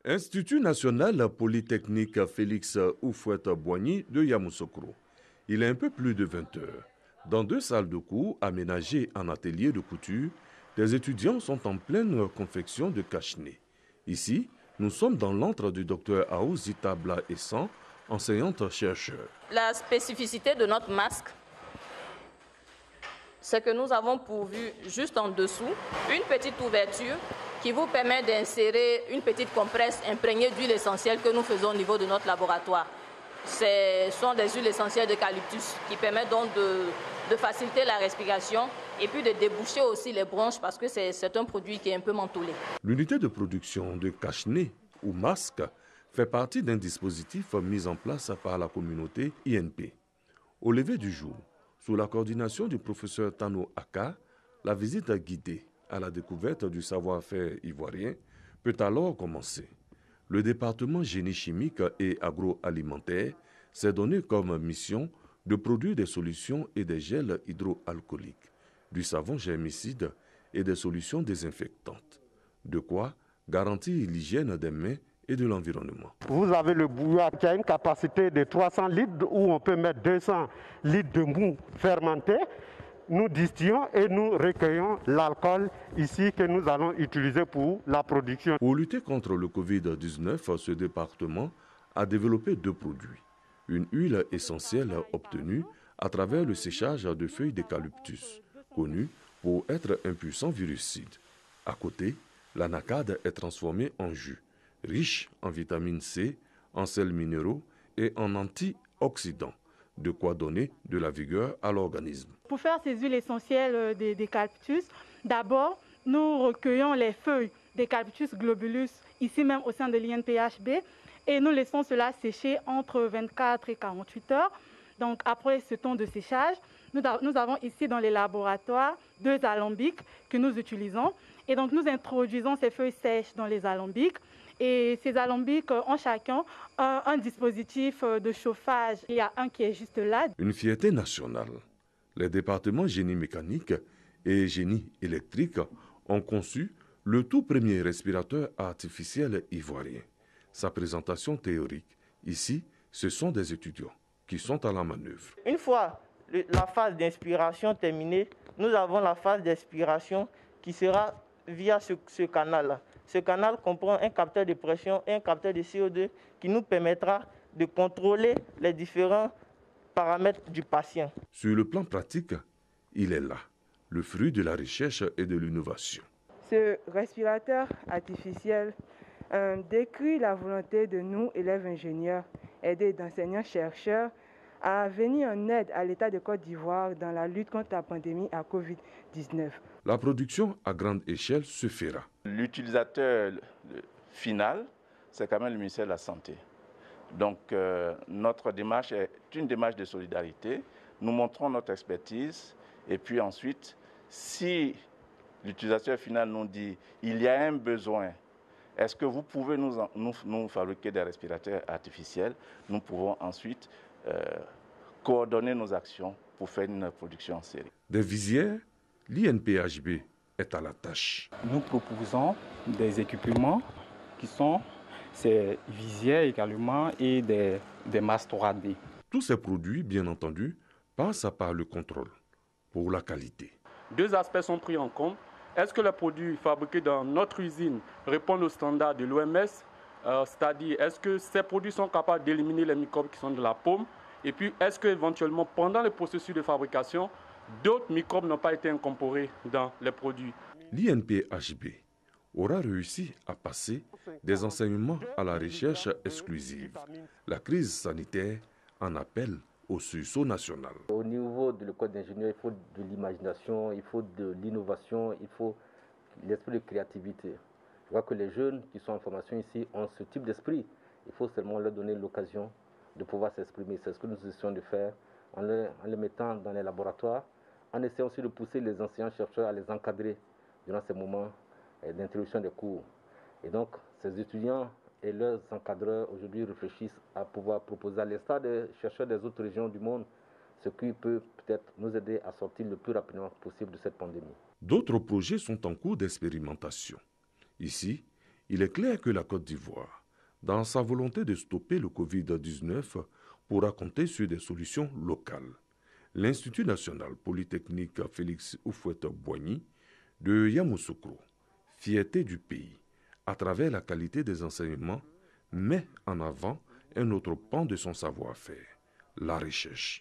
Institut national polytechnique Félix Houphouët-Boigny de Yamoussoukro. Il est un peu plus de 20 heures. Dans 2 salles de cours aménagées en atelier de couture, des étudiants sont en pleine confection de cache-nez. Ici, nous sommes dans l'antre du docteur Aouzita Bla-Essan, enseignante-chercheur. La spécificité de notre masque, c'est que nous avons pourvu juste en dessous une petite ouverture qui vous permet d'insérer une petite compresse imprégnée d'huile essentielle que nous faisons au niveau de notre laboratoire. Ce sont des huiles essentielles d'eucalyptus qui permettent donc de faciliter la respiration et puis de déboucher aussi les bronches parce que c'est un produit qui est un peu mentholé. L'unité de production de cache-nez ou masque fait partie d'un dispositif mis en place par la communauté INP. Au lever du jour, sous la coordination du professeur Tano Aka, la visite guidée à la découverte du savoir-faire ivoirien peut alors commencer. Le département génie chimique et agroalimentaire s'est donné comme mission de produire des solutions et des gels hydroalcooliques, du savon germicide et des solutions désinfectantes. De quoi garantir l'hygiène des mains et de l'environnement. Vous avez le bouillard qui a une capacité de 300 litres où on peut mettre 200 litres de mou fermenté. Nous distillons et nous recueillons l'alcool ici que nous allons utiliser pour la production. Pour lutter contre le Covid-19, ce département a développé 2 produits. Une huile essentielle obtenue à travers le séchage de feuilles d'eucalyptus, connue pour être un puissant virucide. À côté, l'anacade est transformée en jus, riche en vitamine C, en sels minéraux et en antioxydants. De quoi donner de la vigueur à l'organisme. Pour faire ces huiles essentielles d'eucalyptus, d'abord, nous recueillons les feuilles d'eucalyptus globulus, ici même au sein de l'INPHB, et nous laissons cela sécher entre 24 et 48 heures. Donc après ce temps de séchage, nous avons ici dans les laboratoires 2 alambics que nous utilisons. Et donc nous introduisons ces feuilles sèches dans les alambics. Et ces alambics ont chacun un dispositif de chauffage. Il y a un qui est juste là. Une fierté nationale. Les départements génie mécanique et génie électrique ont conçu le tout premier respirateur artificiel ivoirien. Sa présentation théorique, ici, ce sont des étudiants qui sont à la manœuvre. Une fois la phase d'inspiration terminée, nous avons la phase d'expiration qui sera via ce canal-là. Ce canal comprend un capteur de pression et un capteur de CO2 qui nous permettra de contrôler les différents paramètres du patient. Sur le plan pratique, il est là, le fruit de la recherche et de l'innovation. Ce respirateur artificiel décrit la volonté de nous, élèves ingénieurs, aidés d'enseignants chercheurs, à venir en aide à l'État de Côte d'Ivoire dans la lutte contre la pandémie à Covid-19. La production à grande échelle se fera. L'utilisateur final, c'est quand même le ministère de la Santé. Donc notre démarche est une démarche de solidarité. Nous montrons notre expertise et puis ensuite, si l'utilisateur final nous dit il y a un besoin, est-ce que vous pouvez nous fabriquer des respirateurs artificiels? Nous pouvons ensuite coordonner nos actions pour faire une production en série. Des visières, l'INPHB est à la tâche. Nous proposons des équipements qui sont ces visières également et des masques 3D. Tous ces produits, bien entendu, passent par le contrôle pour la qualité. 2 aspects sont pris en compte. Est-ce que les produits fabriqués dans notre usine répondent aux standards de l'OMS? C'est-à-dire, est-ce que ces produits sont capables d'éliminer les microbes qui sont de la paume? Et puis, est-ce qu'éventuellement, pendant le processus de fabrication, d'autres microbes n'ont pas été incorporés dans les produits? L'INPHB aura réussi à passer des enseignements à la recherche exclusive. La crise sanitaire en appelle au sursaut national. Au niveau de l'école d'ingénieur, il faut de l'imagination, il faut de l'innovation, il faut l'esprit de créativité. Je crois que les jeunes qui sont en formation ici ont ce type d'esprit. Il faut seulement leur donner l'occasion de pouvoir s'exprimer. C'est ce que nous essayons de faire en les mettant dans les laboratoires, en essayant aussi de pousser les enseignants-chercheurs à les encadrer durant ces moments d'introduction des cours. Et donc, ces étudiants et leurs encadreurs aujourd'hui réfléchissent à pouvoir proposer à l'instar des chercheurs des autres régions du monde ce qui peut peut-être nous aider à sortir le plus rapidement possible de cette pandémie. D'autres projets sont en cours d'expérimentation. Ici, Il est clair que la Côte d'Ivoire, dans sa volonté de stopper le Covid-19, pourra compter sur des solutions locales. L'Institut national polytechnique Félix Houphouët-Boigny de Yamoussoukro, fierté du pays, à travers la qualité des enseignements, met en avant un autre pan de son savoir-faire, la recherche.